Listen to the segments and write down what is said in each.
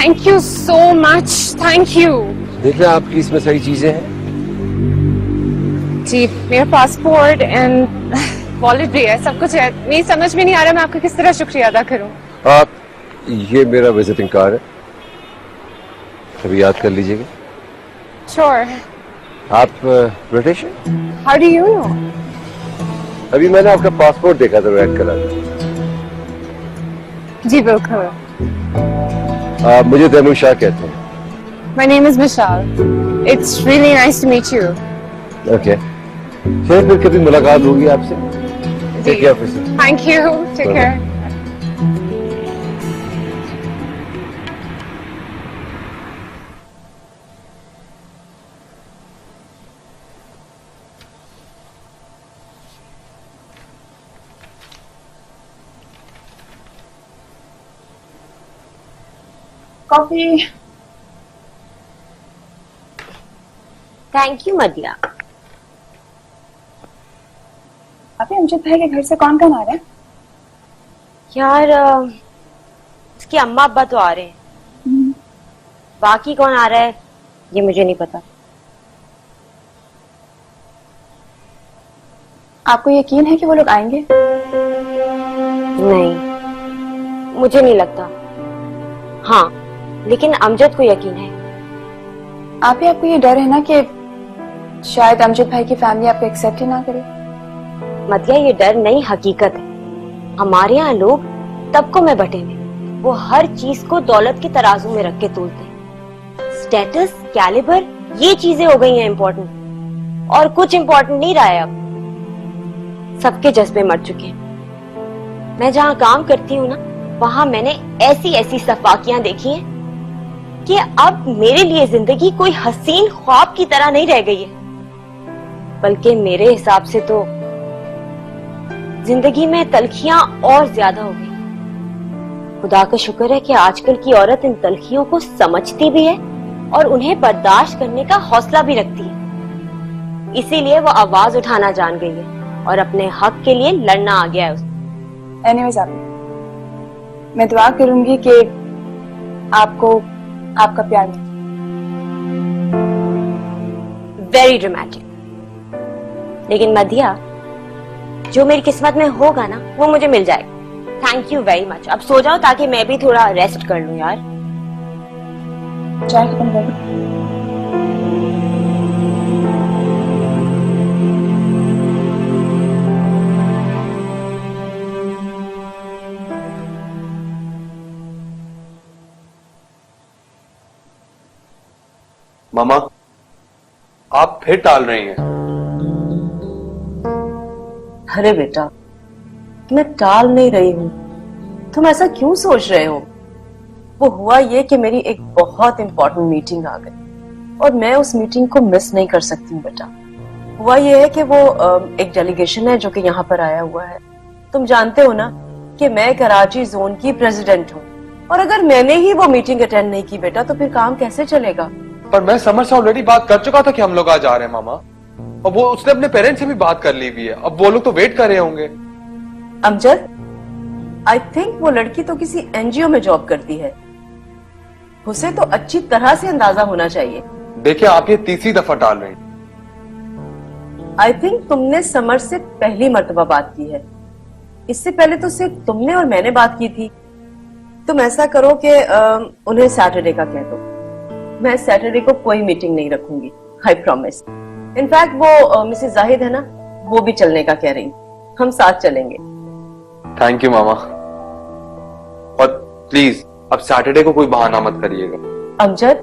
Thank you so much, thank you. देख रहे हैं आपकी इसमें सारी चीजें हैं। जी, मेरा पासपोर्ट एंड वॉलेट भी है, सब कुछ है। नहीं समझ में नहीं आ रहा मैं आपका किस तरह शुक्रिया अदा करूं। आप, ये मेरा विजिटिंग कार्ड है, कभी याद कर लीजिएगा। श्योर। आप ब्रिटिश हैं? How do you know? अभी मैंने आपका पासपोर्ट देखा था रेड कलर का। जी बिल्कुल। आप मुझे तैमूर शाह कहते हैं। My name is Vishal. It's really nice to meet you. Okay, फिर कभी मुलाकात होगी आपसे। जी, Take care, officer. Thank you, take Bye-bye. Care. Coffee. Thank you मदिया। अभी अमजद भाई के घर से कौन कौन आ रहा है? यार उसकी अम्मा अब्बा तो आ रहे हैं, बाकी कौन आ रहा है ये मुझे नहीं पता। आपको यकीन है कि वो लोग आएंगे? नहीं, मुझे नहीं लगता। हाँ, लेकिन अमजद को यकीन है। आपको ये डर है ना कि शायद अमजद भाई की फैमिली आपको एक्सेप्ट ही ना करे? मदिया, ये डर नहीं, हकीकत है। हमारे यहाँ लोग तबकों में बटे हुए, वो हर चीज को दौलत के तराजू में रख के तोलते हैं। स्टेटस, कैलिबर, ये चीजें हो गई हैं इम्पोर्टेंट, और कुछ इम्पोर्टेंट नहीं रहा है अब। सबके जज्बे मर चुके हैं। मैं जहाँ काम करती हूँ ना, वहां मैंने ऐसी ऐसी सफाकियां देखी हैं कि अब मेरे लिए जिंदगी कोई हसीन ख्वाब की तरह नहीं रह गई है, बल्कि मेरे हिसाब से तो जिंदगी में तलखियां और ज्यादा हो गई। खुदा का शुक्र है कि आजकल की औरत इन तलखियों को समझती भी है और उन्हें बर्दाश्त करने का हौसला भी रखती है। इसीलिए वो आवाज उठाना जान गई है और अपने हक के लिए लड़ना आ गया है उसने। एनीवेज मैं दुआ करूंगी कि आपको आपका प्यार मिले। Very dramatic. लेकिन मदिया, जो मेरी किस्मत में होगा ना वो मुझे मिल जाएगा। Thank you very much. अब सो जाओ ताकि मैं भी थोड़ा रेस्ट कर लूं यार। चाय खत्म कर दो। मामा, आप फिर टाल रही हैं। अरे बेटा, मैं टाल नहीं रही हूं। तुम ऐसा क्यों सोच रहे हो? वो हुआ ये कि मेरी एक बहुत इंपॉर्टेंट मीटिंग आ गई और मैं उस मीटिंग को मिस नहीं कर सकती हूँ बेटा। हुआ ये है कि वो एक डेलीगेशन है जो कि यहाँ पर आया हुआ है। तुम जानते हो ना कि मैं कराची जोन की प्रेसिडेंट हूँ, और अगर मैंने ही वो मीटिंग अटेंड नहीं की बेटा तो फिर काम कैसे चलेगा? पर मैं समर से ऑलरेडी बात कर चुका था कि हम लोग आज आ रहे हैं मामा, और वो उसने अपने पेरेंट्स से भी बात कर ली हुई है। अब वो लोग तो वेट कर रहे होंगे। अमजद, आई थिंक वो लड़की तो किसी एनजीओ में जॉब करती है। उसे तो अच्छी तरह से अंदाजा होना चाहिए। देखिए, आप ये तीसरी दफा टाल रही हैं। आई थिंक तुमने समर से पहली मर्तबा बात की है। इससे पहले तो सिर्फ तुमने और मैंने बात की थी। तुम ऐसा करो कि उन्हें सैटरडे का कह दो। मैं सैटरडे को कोई मीटिंग नहीं रखूंगी, आई प्रॉमिस। इनफैक्ट वो मिसेस जाहिद है ना, वो भी चलने का कह रही। हम साथ चलेंगे। थैंक यू मामा, और प्लीज अब सैटरडे को कोई बहाना मत करिएगा। अमजद,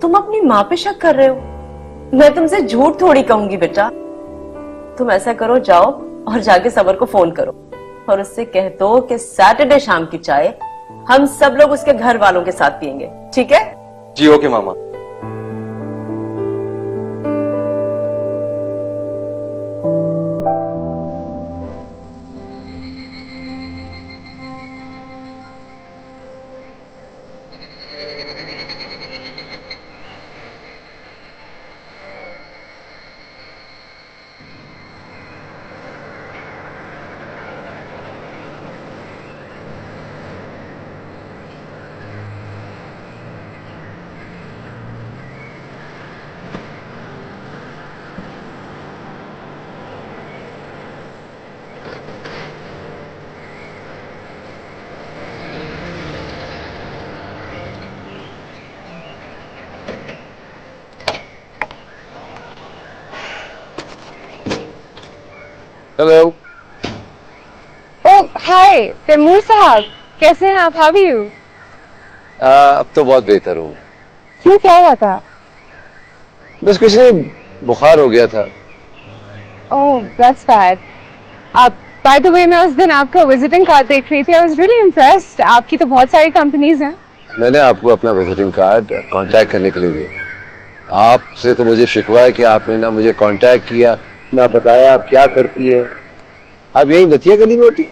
तुम अपनी माँ पे शक कर रहे हो? मैं तुमसे झूठ थोड़ी कहूंगी बेटा। तुम ऐसा करो, जाओ और जाके समर को फोन करो और उससे कह दो कि सैटरडे शाम की चाय हम सब लोग उसके घर वालों के साथ पियेंगे, ठीक है? जी ओके मामा। हेलो। ओह हाय तैमूर साहब, कैसे हैं आप? How are you? अब तो बहुत बेहतर हूँ। क्यों, क्या हुआ था? बस कुछ नहीं, बुखार हो गया था। Oh that's bad. आप बाय द वे, मैं उस दिन आपका विजिटिंग कार्ड देख रही थी। I was really impressed. आपकी तो बहुत सारी कंपनीज हैं। मैंने आपको अपना विजिटिंग कार्ड कांटेक्ट करने के लिए दिया। आपसे तो मुझे शिकवा है कि आपने ना मुझे कांटेक्ट किया, ना बताया आप क्या करती है। आप यही दतिया गली में होती?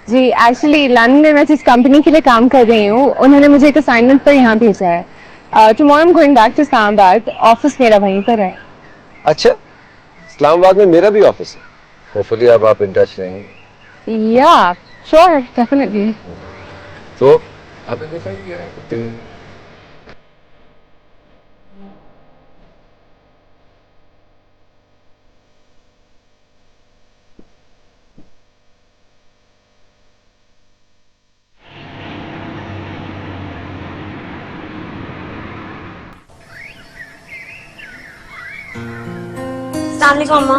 जी एक्चुअली लंदन में मैं जिस कंपनी के लिए काम कर रही हूँ, उन्होंने मुझे एक असाइनमेंट पर यहाँ भेजा है। Tomorrow I am going back to Islamabad. Office मेरा वहीं पर है। अच्छा, इस्लामाबाद में मेरा भी ऑफिस है। होपफुली अब आप इन टच रहेंगे। या श्योर, डेफिनेटली। तो आपने देखा ही है। अस्सलाम वालेकुम अम्मा।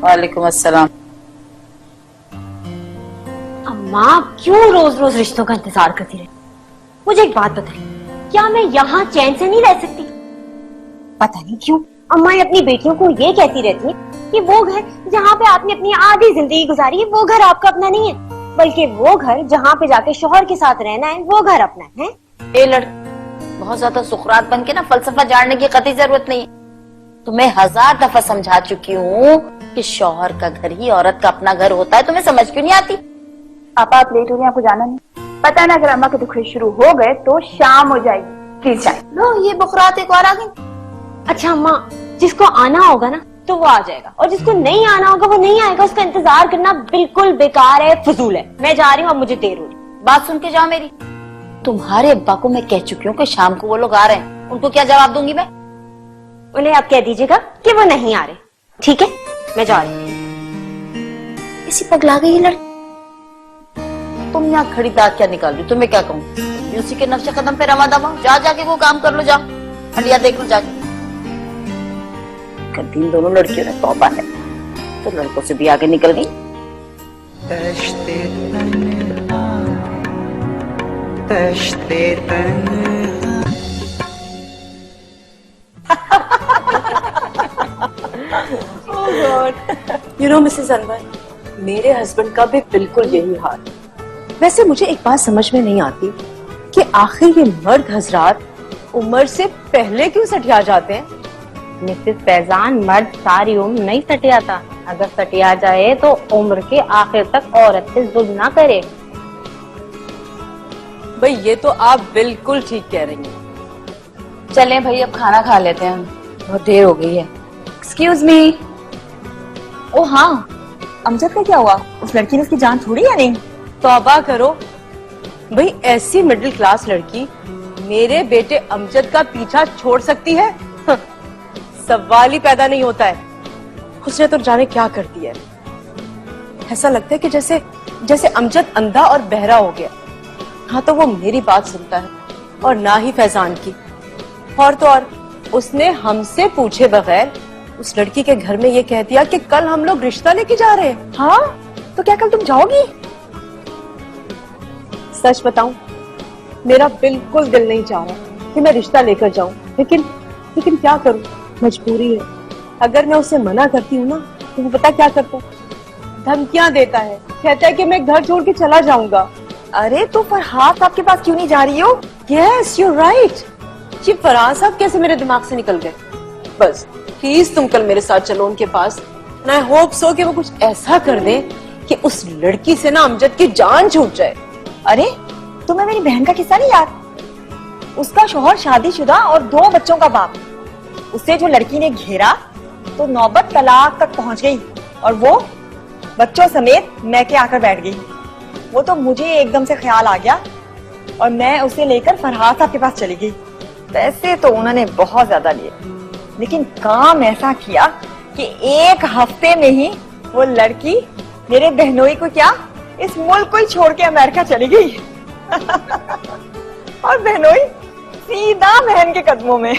वालेकुम अस्सलाम। अम्मा क्यों रोज रोज रिश्तों का इंतजार करती रहे? मुझे एक बात बताइए, क्या मैं यहाँ चैन से नहीं रह सकती? पता नहीं क्यों अम्मा ये अपनी बेटियों को ये कहती रहती है कि वो घर जहाँ पे आपने अपनी आधी जिंदगी गुजारी है, वो घर आपका अपना नहीं है, बल्कि वो घर जहाँ पे जाके शौहर के साथ रहना है, वो घर अपना है। ए लड़की, बहुत ज्यादा सुखरात बन के ना फलसफा जानने की कतई जरूरत नहीं है। तुम्हें 1000 दफा समझा चुकी हूँ कि शौहर का घर ही औरत का अपना घर होता है। तुम्हें समझ क्यों नहीं आती? पापा आप लेट हो गए, आपको जाना नहीं पता ना? अगर अम्मा के दुखड़े शुरू हो गए तो शाम हो जाएगी। प्लीज जाए। लो ये बुखरात एक और आ गई। अच्छा अम्मा, जिसको आना होगा ना तो वो आ जाएगा, और जिसको नहीं आना होगा वो नहीं आएगा। उसका इंतजार करना बिल्कुल बेकार है, फजूल है। मैं जा रही हूँ, अब मुझे देर हो रही। बात सुन के जाओ मेरी। तुम्हारे अब्बा को मैं कह चुकी हूँ कि शाम को वो लोग आ रहे हैं। उनको क्या जवाब दूंगी मैं? उन्हें आप कह दीजिएगा कि वो नहीं आ रहे। ठीक है, मैं जा रही हूँ। इसी पगला गई ये लड़की। तुम यहाँ खड़ी दाग क्या निकाल रही? तुम्हें क्या कहूँ? उसी के नक्शे कदम पे रवा दवा। जा जाके वो काम कर लो, जाओ हलिया देख लो जाके। इन दोनों लड़कियों ने तौबा है तो लड़कों से भी आगे निकल गई। तश्ते तन्हा यू नो मिसेस अनवर, मेरे हस्बैंड का भी बिल्कुल यही हाल। वैसे मुझे एक बात समझ में नहीं आती कि आखिर ये मर्द हजरात उम्र से पहले क्यों सटिया जाते हैं। मिसेस फैजान, मर्द सारी उम्र नहीं सटियाता। अगर सटिया जाए तो उम्र के आखिर तक औरत से जुल्म ना करे। भाई ये तो आप बिल्कुल ठीक कह रही हैं। चलें भाई, अब खाना खा लेते हैं, बहुत देर हो गई है। Excuse me. ओ हाँ, अमजद का क्या हुआ? उस लड़की ने उसकी जान छोड़ी या नहीं? तौबा करो भाई, ऐसी मिडिल क्लास लड़की मेरे बेटे अमजद का पीछा छोड़ सकती है? सवाल ही पैदा नहीं होता है। उसने तो जाने क्या कर दिया है। ऐसा लगता है कि जैसे जैसे अमजद अंधा और बहरा हो गया। हाँ तो वो मेरी बात सुनता है और ना ही फैजान की। और तो और उसने हमसे पूछे बगैर उस लड़की के घर में ये कह दिया कि कल हम लोग रिश्ता लेके जा रहे हैं। हाँ तो क्या कल तुम जाओगी? सच बताऊं, मेरा बिल्कुल दिल नहीं चाह रहा कि मैं रिश्ता लेकर जाऊं, लेकिन क्या करूं, मजबूरी है। अगर मैं उसे मना करती हूँ ना तो वो पता क्या करता है? धमकियां देता है, कहता है कि मैं घर छोड़ के चला जाऊंगा। अरे तो फरहाद आपके पास क्यों नहीं जा रही हो? Yes you right. ये फरहाद साहब कैसे मेरे दिमाग से निकल गए? बस प्लीज तुम कल मेरे साथ चलो उनके पास। आई होप सो कि वो कुछ ऐसा कर दे कि उस लड़की से ना अमजद की जान छूट जाए। अरे तुम्हें मेरी बहन का किस्सा नहीं याद? उसका शौहर शादीशुदा और 2 बच्चों का बाप। उसे जो लड़की ने घेरा तो नौबत तलाक तक पहुंच गई और वो बच्चों समेत मैके आकर बैठ गई। वो तो मुझे एकदम से ख्याल आ गया और मैं उसे लेकर फरहाद साहब के पास चली गई। पैसे तो उन्होंने बहुत ज्यादा लिए, लेकिन काम ऐसा किया कि 1 हफ्ते में ही वो लड़की मेरे बहनोई को क्या इस मुल्क को ही छोड़ के अमेरिका चली गई। और बहनोई सीधा बहन के कदमों में।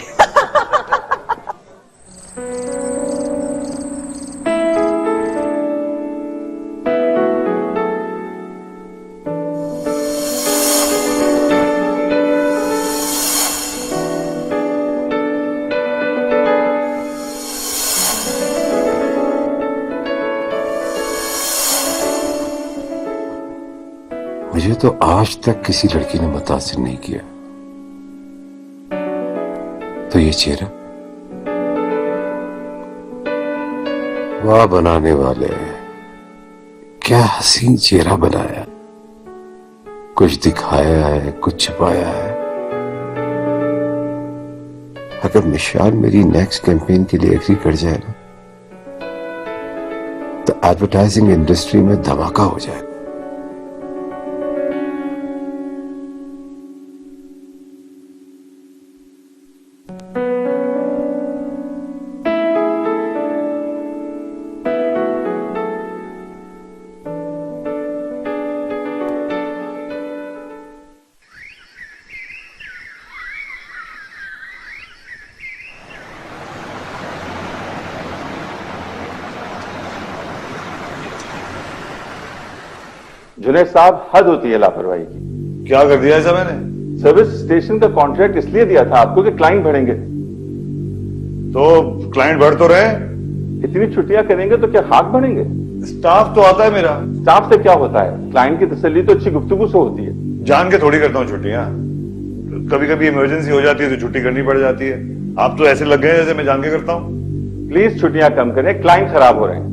तो आज तक किसी लड़की ने मुतासिर नहीं किया, तो ये चेहरा, वाह बनाने वाले, क्या हसीन चेहरा बनाया। कुछ दिखाया है, कुछ छुपाया है। अगर मिशाल मेरी नेक्स्ट कैंपेन के लिए एग्री कर जाए ना, तो एडवर्टाइजिंग इंडस्ट्री में धमाका हो जाएगा। जुनैद साहब, हद होती है लापरवाही की। क्या कर दिया ऐसा मैंने? सर्विस स्टेशन का कॉन्ट्रैक्ट इसलिए दिया था आपको कि क्लाइंट बढ़ेंगे। तो क्लाइंट बढ़ तो रहे, इतनी छुट्टियां करेंगे तो क्या खाक बढ़ेंगे? स्टाफ तो आता है मेरा। स्टाफ से क्या होता है? क्लाइंट की तसल्ली तो अच्छी गुफ्तगू से होती है। जान के थोड़ी करता हूँ छुट्टियां, कभी कभी इमरजेंसी हो जाती है तो छुट्टी करनी पड़ जाती है। आप तो ऐसे लग गए जैसे मैं जान के करता हूँ। प्लीज छुट्टियां कम करें, क्लाइंट खराब हो रहे हैं।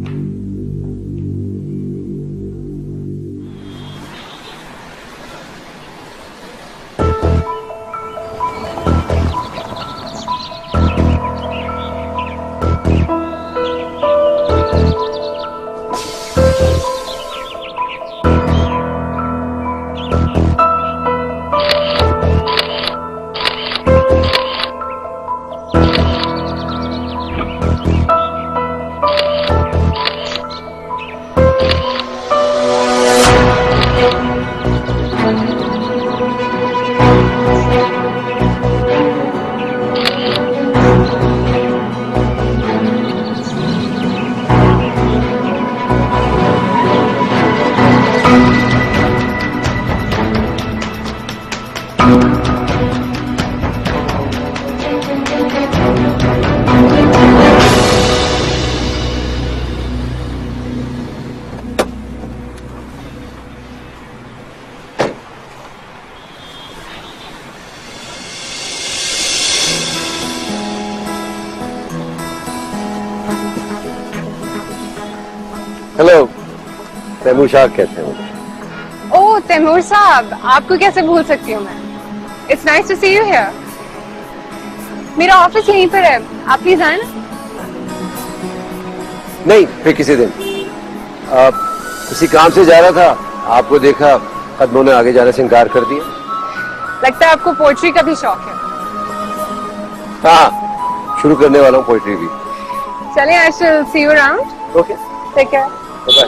हेलो, तैमूर शाह कहते हैं। ओह तैमूर साहब, आपको कैसे भूल सकती हूँ मैं। It's nice to see you here. मेरा ऑफिस यहीं पर है, आप प्लीज आए ना। नहीं, फिर किसी दिन। किसी काम से जा रहा था, आपको देखा, कदमों ने आगे जाने से इनकार कर दिया। लगता है आपको पोएट्री का भी शौक है। हाँ, शुरू करने वाला हूँ पोएट्री भी। चलिए, I shall see you around. Okay, take care. Bye.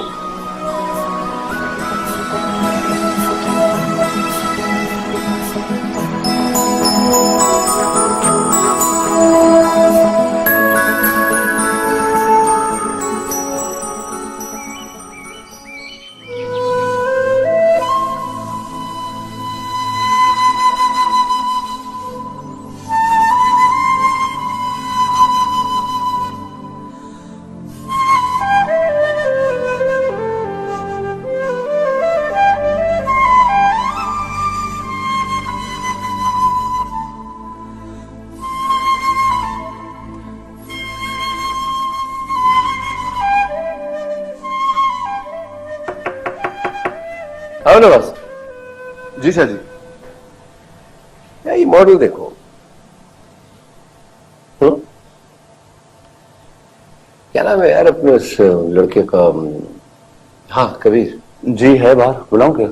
आओ ना बस। जी सर जी। यार ये मॉडल देखो। क्या नाम है यार अपने उस लड़के का? हाँ, कबीर जी है बाहर, बुलाऊं क्या?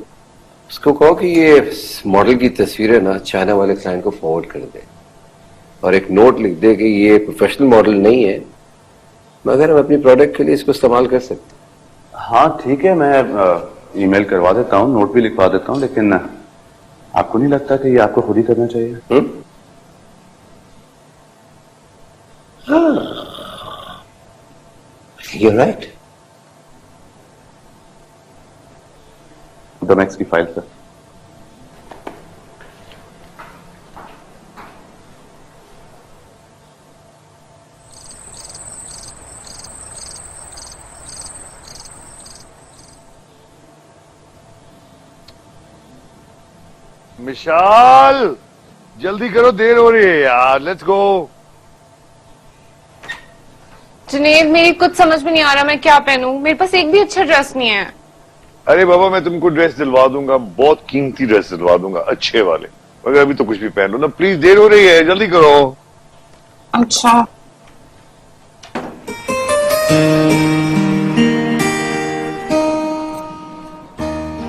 उसको कहो कि ये मॉडल की तस्वीरें ना चाइना वाले क्लाइंट को फॉरवर्ड कर दे और एक नोट लिख दे कि ये प्रोफेशनल मॉडल नहीं है, मगर हम अपनी प्रोडक्ट के लिए इसको इस्तेमाल कर सकते। हाँ ठीक है, मैं ईमेल करवा देता हूँ, नोट भी लिखवा देता हूँ, लेकिन आपको नहीं लगता कि ये आपको खुद ही करना चाहिए? You're right. डोमेक्स की फाइल सर। मिशाल जल्दी करो, देर हो रही है यार, लेट्स गो। जुनेद, मेरी कुछ समझ में नहीं आ रहा मैं क्या पहनूं। मेरे पास एक भी अच्छा ड्रेस नहीं है। अरे बाबा, मैं तुमको ड्रेस दिलवा दूंगा, बहुत कीमती ड्रेस दिलवा दूंगा, अच्छे वाले। मगर अभी तो कुछ भी पहन लो ना प्लीज, देर हो रही है, जल्दी करो। अच्छा।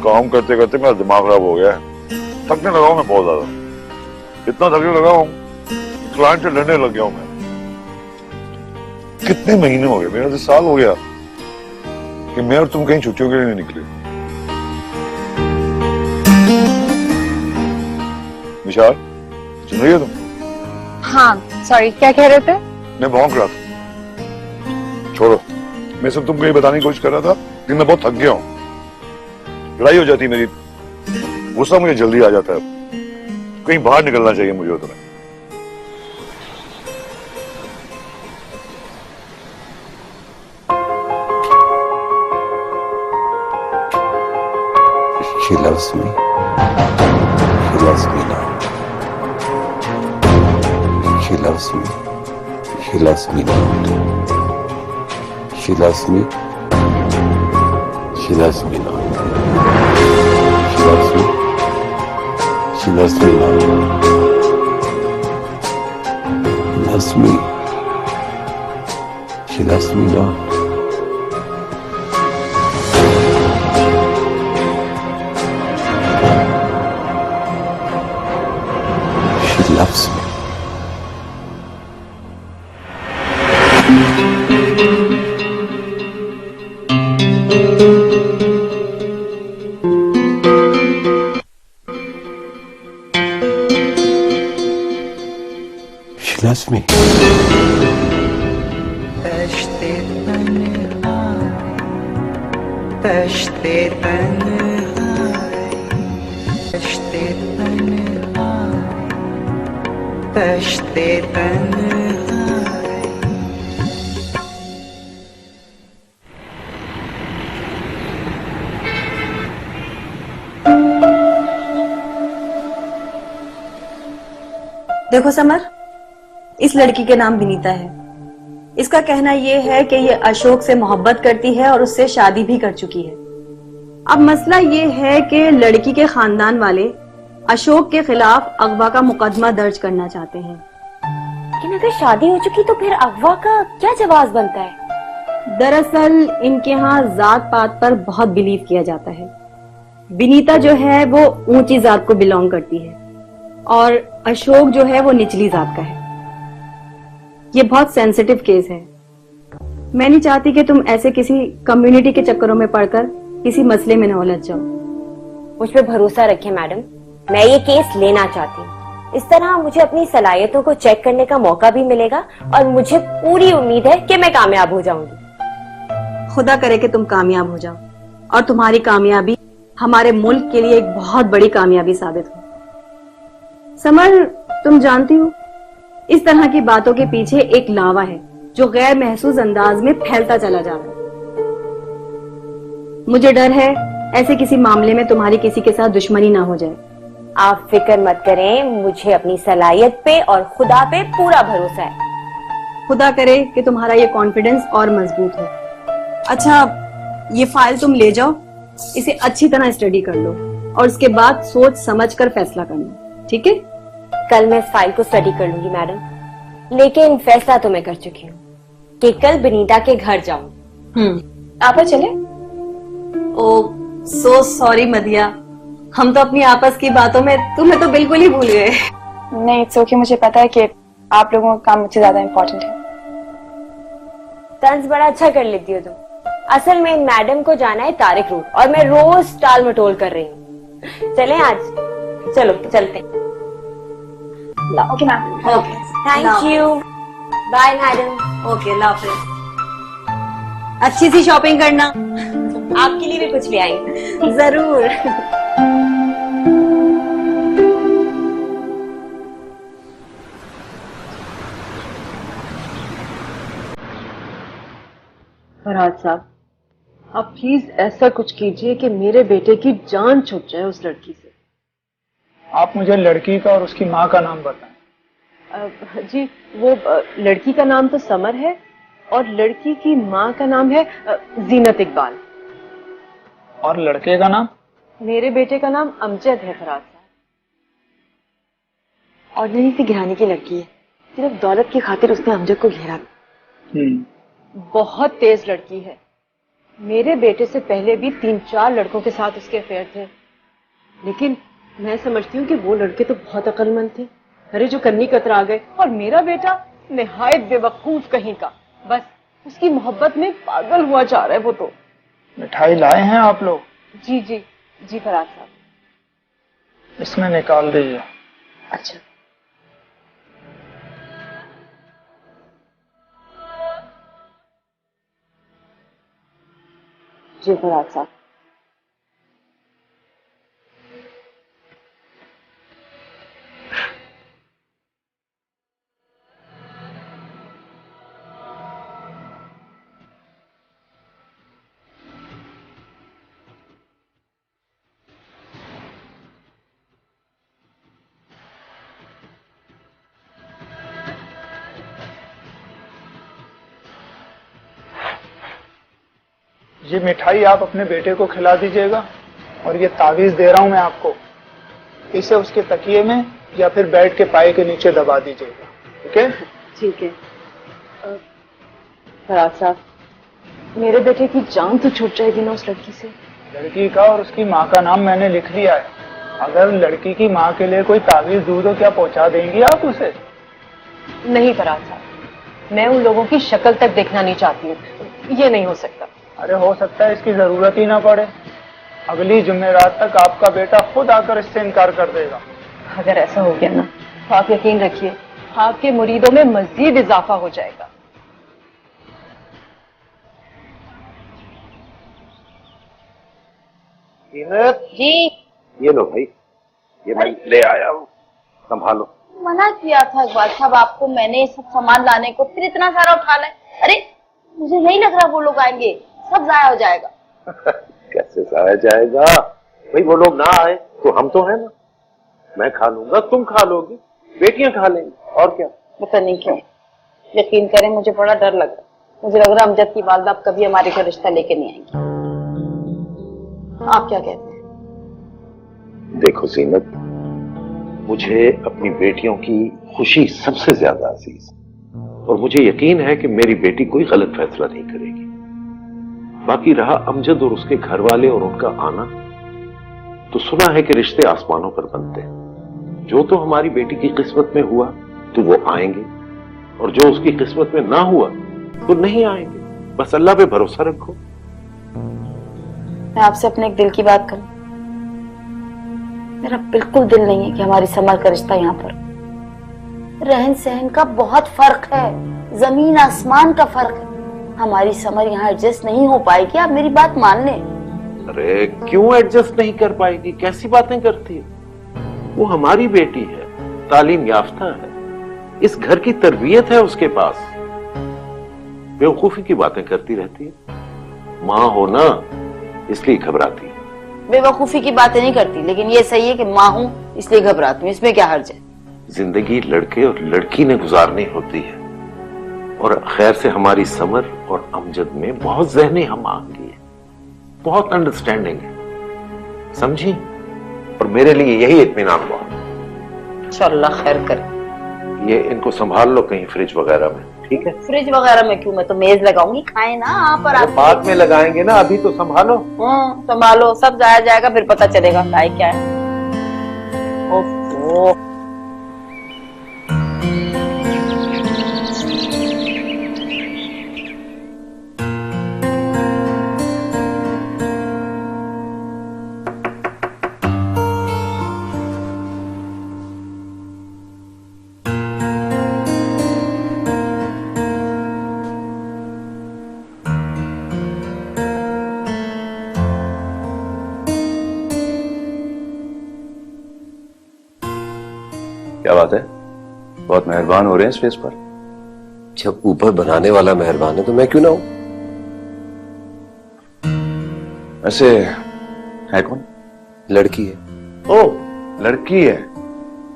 काम करते करते मेरा दिमाग खराब हो गया है, थकने लगा हूं मैं बहुत ज्यादा, इतना थकने लगा हूं क्लाइंट से लड़ने लग गया हूं मैं। कितने महीने हो गए, मेरा तो साल हो गया कि मैं और तुम कहीं छुट्टियों के लिए नहीं निकले। निशार, सुन रही हो तुम? हाँ सॉरी, क्या कह रहे थे? मैं भौंक रहा था। छोड़ो, मैं सब तुमको ये बताने की कोशिश कर रहा था कि मैं बहुत थक गया हूं। लड़ाई हो जाती है मेरी, गुस्सा मुझे जल्दी आ जाता है, कहीं बाहर निकलना चाहिए मुझे तुम्हें। She loves me. She loves me now. She loves me. She loves me now. She loves me. She loves me now. She loves me. She loves me now. Loves me. She loves me now. Loves me. She loves me. तश्ते तन्हाई, तश्ते तन्हाई। देखो summer, इस लड़की के नाम विनीता है। इसका कहना यह है कि ये अशोक से मोहब्बत करती है और उससे शादी भी कर चुकी है। अब मसला ये है कि लड़की के खानदान वाले अशोक के खिलाफ अगवा का मुकदमा दर्ज करना चाहते हैं। लेकिन अगर शादी हो चुकी तो फिर अगवा का क्या जवाब बनता है? दरअसल इनके यहाँ जात पात पर बहुत बिलीव किया जाता है। विनीता जो है वो ऊंची जात को बिलोंग करती है और अशोक जो है वो निचली जात का है। ये बहुत सेंसिटिव केस है। मैं नहीं चाहती कि तुम ऐसे किसी कम्युनिटी के चक्करों में पड़कर किसी मसले में न उलझ जाओ। मुझ पे भरोसा रखें मैडम, मैं ये केस लेना चाहती हूँ। इस तरह मुझे अपनी सलाहियतों को चेक करने का मौका भी मिलेगा और मुझे पूरी उम्मीद है कि मैं कामयाब हो जाऊंगी। खुदा करे कि तुम कामयाब हो जाओ और तुम्हारी कामयाबी हमारे मुल्क के लिए एक बहुत बड़ी कामयाबी साबित हो। समर, तुम जानती हो इस तरह की बातों के पीछे एक लावा है जो गैर महसूस अंदाज में फैलता चला जा रहा है। मुझे डर है ऐसे किसी मामले में तुम्हारी किसी के साथ दुश्मनी ना हो जाए। आप फिक्र मत करें, मुझे अपनी सलाहियत पे और खुदा पे पूरा भरोसा है। खुदा करे कि तुम्हारा ये कॉन्फिडेंस और मजबूत हो। अच्छा, ये फाइल तुम ले जाओ, इसे अच्छी तरह स्टडी कर लो और उसके बाद सोच समझ कर फैसला करना, ठीक है? कल मैं इस फाइल को स्टडी कर लूंगी मैडम, लेकिन फैसला तो मैं कर चुकी हूँ कि कल विनीता के घर जाऊंगी। आप चले? ओ सो सॉरी मदिया, हम तो अपनी आपस की बातों में तुम्हें तो बिल्कुल ही भूल गए। नहीं इट्स ओके, मुझे पता है कि आप लोगों का काम मुझसे ज्यादा इम्पोर्टेंट है। तंज बड़ा अच्छा कर लेती हो तुम। असल में मैडम को जाना है तारिक रोड और मैं रोज टाल मटोल कर रही हूँ। चलें आज? चलो चलते हैं। Okay ma'am. Okay, thank you. Bye madam. Okay, ला फिर अच्छी सी शॉपिंग करना। आपके लिए भी कुछ ले आएंगे। जरूर। फरहाद साहब, आप प्लीज ऐसा कुछ कीजिए कि मेरे बेटे की जान छूट जाए उस लड़की से। आप मुझे लड़की का और उसकी माँ का नाम बताएं। जी, वो लड़की का नाम तो समर है और लड़की की माँ का नाम है जीनत इकबाल। और लड़के का नाम? मेरे बेटे का नाम अमजद है फराज साहब। ऑर्डिनरी सी घराने की लड़की है, सिर्फ दौलत की खातिर उसने अमजद को घेरा। बहुत तेज लड़की है। मेरे बेटे से पहले भी 3-4 लड़कों के साथ उसके अफेयर थे, लेकिन मैं समझती हूँ कि वो लड़के तो बहुत अक्लमंद थे। अरे जो कन्नी कतरा गए, और मेरा बेटा निहायत बेवकूफ कहीं का, बस उसकी मोहब्बत में पागल हुआ जा रहा है वो तो। मिठाई लाए हैं आप लोग? जी जी जी फराज साहब। इसमें निकाल दीजिए। अच्छा। जी फराज साहब। ये मिठाई आप अपने बेटे को खिला दीजिएगा, और ये तावीज दे रहा हूं मैं आपको, इसे उसके तकिए में या फिर बेड के पाए के नीचे दबा दीजिएगा। ठीक है? ठीक है। फराज साहब, मेरे बेटे की जान तो छूट जाएगी ना उस लड़की से। लड़की का और उसकी माँ का नाम मैंने लिख लिया है। अगर लड़की की माँ के लिए कोई तावीज दूं तो क्या पहुंचा देंगी आप उसे? नहीं फराज साहब, मैं उन लोगों की शक्ल तक देखना नहीं चाहती हूँ, ये नहीं हो सकता। अरे हो सकता है इसकी जरूरत ही ना पड़े। अगली जुमेरात तक आपका बेटा खुद आकर इससे इनकार कर देगा। अगर ऐसा हो गया ना, तो आप यकीन रखिए आपके मुरीदों में मजीद इजाफा हो जाएगा। जी ये लो भाई, ये मैं ले आया हूँ, संभालो। मना किया था इकबाल साहब आपको मैंने सब सामान लाने को, फिर इतना सारा उठा लाए। अरे मुझे नहीं लग रहा वो लोग आएंगे, सब जाया हो जाएगा। कैसे जाया जाएगा भाई, वो लोग ना आए तो हम तो है ना, मैं खा लूंगा, तुम खा लोगी, बेटियां खा लेंगी, और क्या। पता नहीं क्यों, यकीन करें मुझे बड़ा डर लग रहा है। मुझे लग रहा है अमजद की वालदा अब कभी हमारे घर रिश्ता लेके नहीं आएंगी। आप क्या कहते हैं? देखो जीनत, मुझे अपनी बेटियों की खुशी सबसे ज्यादा अजीज, और मुझे यकीन है कि मेरी बेटी कोई गलत फैसला नहीं करेगी। बाकी रहा अमजद और उसके घर वाले और उनका आना, तो सुना है कि रिश्ते आसमानों पर बनते हैं। जो तो हमारी बेटी की किस्मत में हुआ तो वो आएंगे, और जो उसकी किस्मत में ना हुआ तो नहीं आएंगे। बस अल्लाह पे भरोसा रखो। मैं आपसे अपने एक दिल की बात करूं, मेरा बिल्कुल दिल नहीं है कि हमारी समर का रिश्ता यहाँ पर। रहन सहन का बहुत फर्क है, जमीन आसमान का फर्क है। हमारी समर यहाँ एडजस्ट नहीं हो पाएगी, आप मेरी बात मान लें। अरे क्यों एडजस्ट नहीं कर पाएगी, कैसी बातें करती है? वो हमारी बेटी है, तालीम याफ्ता है, इस घर की तरबियत है उसके पास। बेवकूफी की बातें करती रहती है। माँ हो ना, इसलिए घबराती है। बेवकूफी की बातें नहीं करती, लेकिन ये सही है कि माँ हूं इसलिए घबराती हूँ, इसमें क्या हर्ज है? जिंदगी लड़के और लड़की ने गुजारनी होती है, और खैर से हमारी समर और अमजद में बहुत ज़हनी हम आएंगी है, बहुत अंडरस्टैंडिंग है, समझी? और मेरे लिए यही इत्मीनान बहुत। अल्लाह खैर करे। ये इनको संभाल लो कहीं फ्रिज वगैरह में, ठीक है? फ्रिज वगैरह में क्यों, मैं तो मेज लगाऊंगी, खाए ना आप। और आप बाद में लगाएंगे ना, अभी तो संभालो। संभालो, सब जाया जाएगा, फिर पता चलेगा क्या है। ओहो क्या बात है, बहुत मेहरबान हो रहे हैं इस फेस पर। जब ऊपर बनाने वाला मेहरबान है तो मैं क्यों ना हूं? ऐसे है कौन? लड़की है। ओ, लड़की है?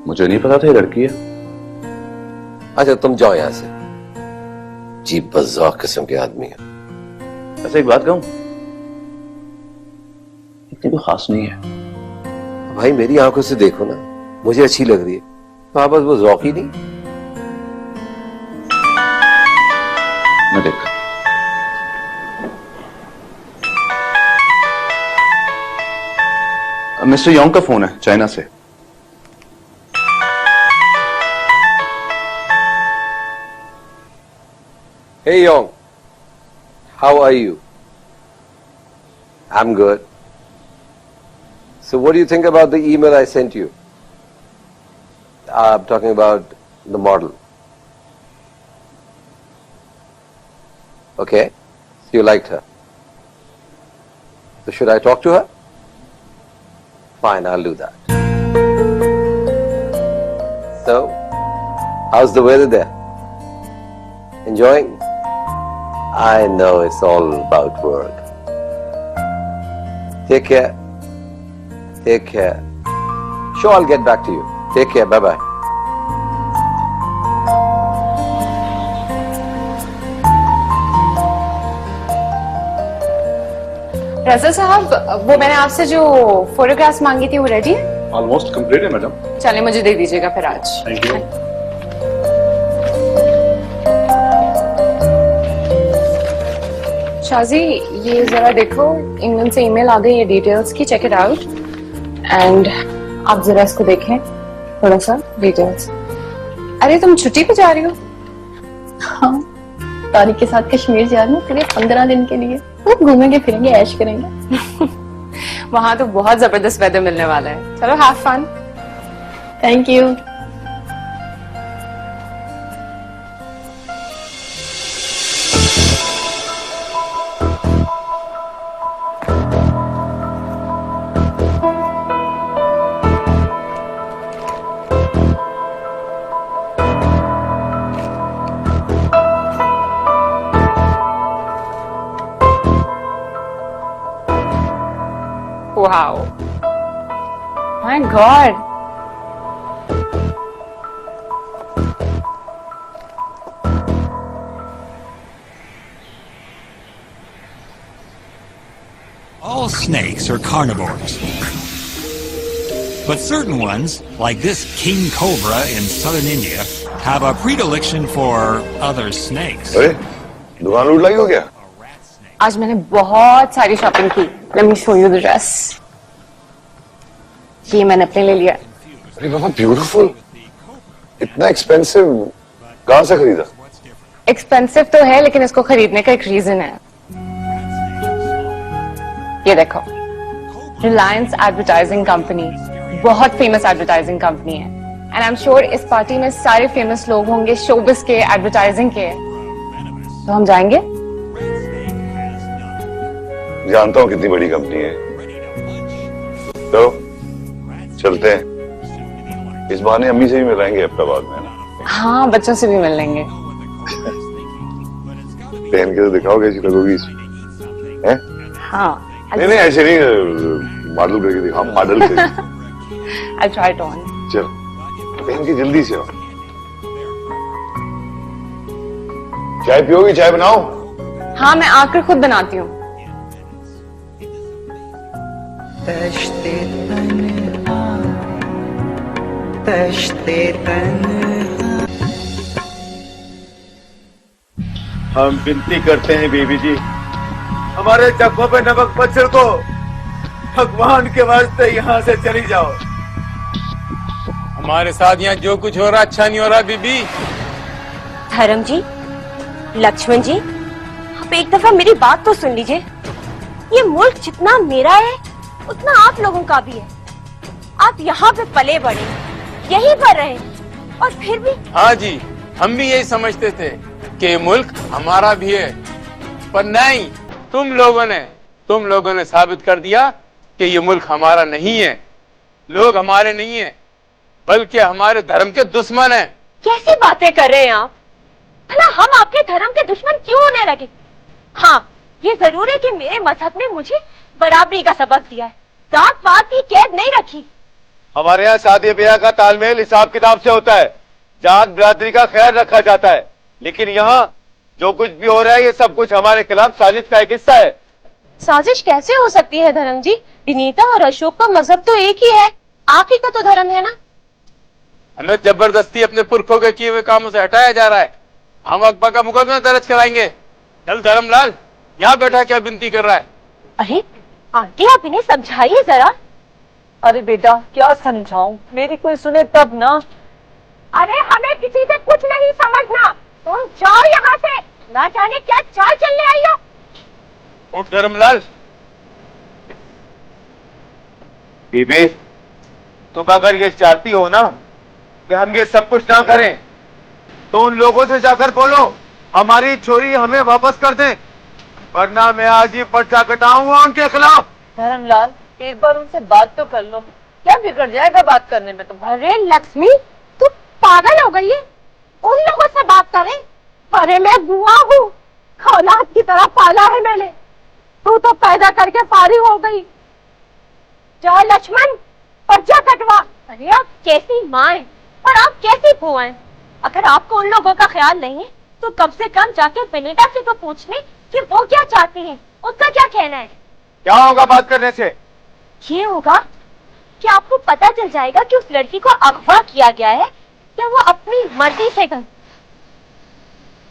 मुझे नहीं पता था ये लड़की है। अच्छा तुम जाओ यहां से, जी बज़ौक़ किस्म के आदमी है। ऐसे एक बात कहूं, इतनी कोई खास नहीं है। भाई मेरी आंखों से देखो ना, मुझे अच्छी लग रही है, वहां बस वो ज़ौक़ ही नहीं। मैं देख मिस्टर योंग का फोन है चाइना से। Hey Yong, how are you? I'm good. So what do you think about the email I sent you? I'm talking about the model. Okay, so you liked her. So should I talk to her? Fine, I'll do that. So, how's the weather there? Enjoying? I know it's all about work. Take care. Take care. Sure, I'll get back to you. Take care. Bye-bye. रज़ा साहब, वो मैंने आपसे जो photographs मांगी थी वो ready है? Almost complete है मैडम। चलिए मुझे दे दीजिएगा फिर आज। Thank you. शाजी, ये जरा देखो, इंग्लैंड से ईमेल आ गई है डिटेल्स की, चेक इट आउट एंड आप जरा इसको देखें थोड़ा सा डिटेल्स। अरे तुम छुट्टी पे जा रही हो? हाँ, तारिक के साथ कश्मीर जा रही हूँ पूरे 15 दिन के लिए। खूब घूमेंगे फिरेंगे, ऐश करेंगे। वहां तो बहुत जबरदस्त वेदर मिलने वाला है। चलो have fun. Thank you. Wow. My God. All snakes are carnivores. But certain ones, like this king cobra in southern India, have a predilection for other snakes. अरे, दुकान लूट लाई हो क्या? आज मैंने बहुत सारी शॉपिंग की। Let me show you the dress. ये मैंने अपने ले लिया। अरे बाबा ब्यूटीफुल, इतना एक्सपेंसिव कहाँ से खरीदा? एक्सपेंसिव तो है लेकिन इसको खरीदने का एक रीजन है। ये देखो, रिलायंस एडवर्टाइजिंग कंपनी बहुत फेमस एडवर्टाइजिंग कंपनी है एंड आई एम श्योर इस पार्टी में सारे फेमस लोग होंगे शोबिस के, एडवर्टाइजिंग के। तो हम जाएंगे? जानता हूँ कितनी बड़ी कंपनी है, तो चलते हैं। इस बहाने अम्मी से भी मिलाएंगे अहमदाबाद में ना। हाँ, बच्चों से भी मिल लेंगे। पहन के तो दिखाओ कैसी लगोगी इसमें, हैं? हाँ। नहीं नहीं ऐसे नहीं, मॉडल करके दिखाओ, मॉडल से। I'll try it on. चल, पहन के जल्दी से आओ। चाय पियोगी? चाय बनाओ? हाँ, मैं आकर खुद बनाती हूँ। तश्ते तन्हा। हम विनती करते हैं बीबी जी, हमारे जख्मों पे नमक मत छिड़को, भगवान के वास्ते यहाँ से चली जाओ। हमारे साथ यहाँ जो कुछ हो रहा अच्छा नहीं हो रहा बीबी। धर्म जी, लक्ष्मण जी, आप एक दफा मेरी बात तो सुन लीजिए। ये मुल्क जितना मेरा है उतना आप लोगों का भी है। आप यहाँ पे पले बड़े, यहीं पर रहे, और फिर भी। हाँ जी, हम भी यही समझते थे कि ये मुल्क हमारा भी है, पर नहीं, तुम लोगों ने साबित कर दिया कि ये मुल्क हमारा नहीं है। लोग हमारे नहीं है बल्कि हमारे धर्म के दुश्मन हैं। कैसी बातें कर रहे हैं आप? भला हम आपके धर्म के दुश्मन क्यों होने लगे? हाँ, ये जरूर है कि मेरे मजहब ने मुझे बराबरी का सबक दिया है, जात पात की कैद नहीं रखी, हमारे यहाँ शादी ब्याह का तालमेल हिसाब किताब से होता है, जात बिरादरी का ख्याल रखा जाता है। लेकिन यहाँ जो कुछ भी हो रहा है ये सब कुछ हमारे खिलाफ साजिश का एक हिस्सा है। साजिश कैसे हो सकती है धर्म जी? विनीता और अशोक का मजहब तो एक ही है, आप ही का तो धर्म है ना। हमें जबरदस्ती अपने पुरखों के किए हुए कामों से हटाया जा रहा है। हम अकबर का मुकदमा दर्ज कराएंगे। चल धर्मलाल, यहाँ बैठा क्या विनती कर रहा है? अरे आंटी, आप इन्हें समझाइए जरा। अरे बेटा क्या समझाऊं, मेरी कोई सुने तब ना। अरे हमें किसी से कुछ नहीं समझना, तुम जाओ यहाँ से, ना जाने क्या चाल चलने आई हो। उठ धर्मलाल। बीबी, तुम अगर ये चाहती हो ना कि हम ये सब कुछ ना करें, तो उन लोगों से जाकर बोलो हमारी छोरी हमें वापस कर दें, वरना मैं आज ही पर्चा कटाऊंगा उनके खिलाफ। धर्मलाल, एक बार उनसे बात तो कर लो, क्या बिगड़ जाएगा बात करने में तुम? अरे लक्ष्मी, तू पागल हो गई है? उन लोगों से बात करें? अरे मैं बुआ हूँ, औलाद की तरह पाला है मैंने, तू तो पैदा करके फारिग हो गई। जा लक्ष्मण, पर्चा कटवा। अरे आप कैसी माँ है और आप कैसी बुआ है? अगर आपको उन लोगों का ख्याल नहीं है तो कम से कम जाके विनीता से तो पूछ ले कि वो क्या चाहती है, उसका क्या कहना है। क्या होगा बात करने से? ये होगा कि आपको पता चल जाएगा कि उस लड़की को अगवा किया गया है या वो अपनी मर्जी से कर।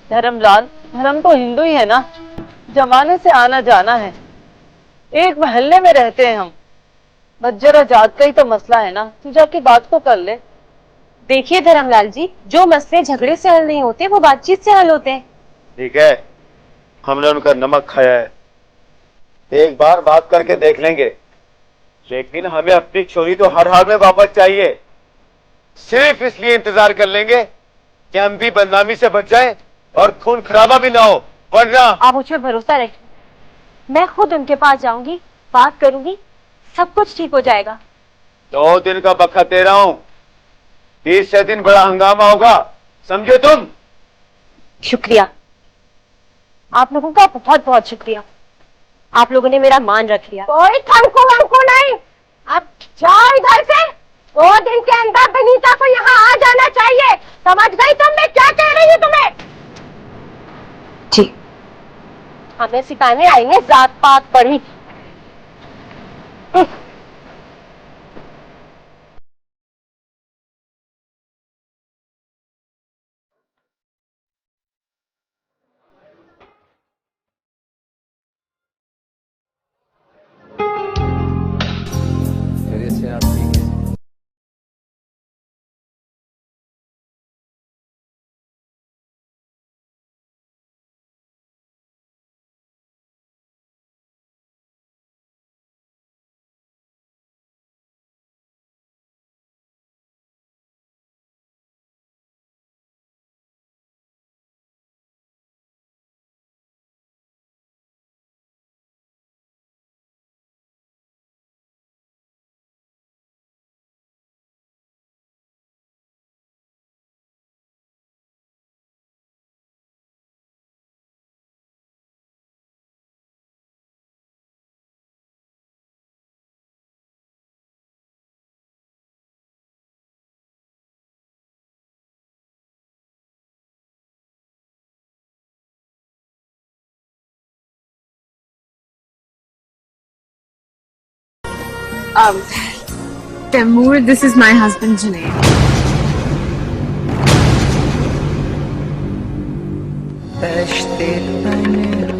धर्मलाल, धर्म तो हिंदू ही है ना, जमाने से आना जाना है, एक महल्ले में रहते हैं हम, बस जरा जात का ही तो मसला है ना, तू जाके बात को कर ले। देखिए धर्मलाल जी, जो मसले झगड़े से हल नहीं होते वो बातचीत से हल होते हैं। ठीक है, हमने उनका नमक खाया है, एक बार बात करके देख लेंगे, लेकिन हमें अपनी छोरी तो हर हाल में वापस चाहिए। सिर्फ इसलिए इंतजार कर लेंगे कि हम भी बदनामी से बच जाएं और खून खराबा भी ना हो, वरना। आप मुझ पर भरोसा रखें, मैं खुद उनके पास जाऊंगी, बात करूंगी, सब कुछ ठीक हो जाएगा। 2 दिन का वक्त दे रहा हूं, 30 दिन बड़ा हंगामा होगा, समझे तुम? शुक्रिया, आप लोगों का बहुत बहुत शुक्रिया, आप लोगों ने मेरा मान रख लिया। कोई थमको वमको नहीं, अब जाओ इधर से। 2 दिन के अंदर विनीता को यहाँ आ जाना चाहिए, समझ गई तुम? मैं क्या कह रही हूँ तुम्हें? ठीक, हमें सिखाने आएंगे जात पात पढ़ी। Taimur, this is my husband Junaid. दश्ते तन्हा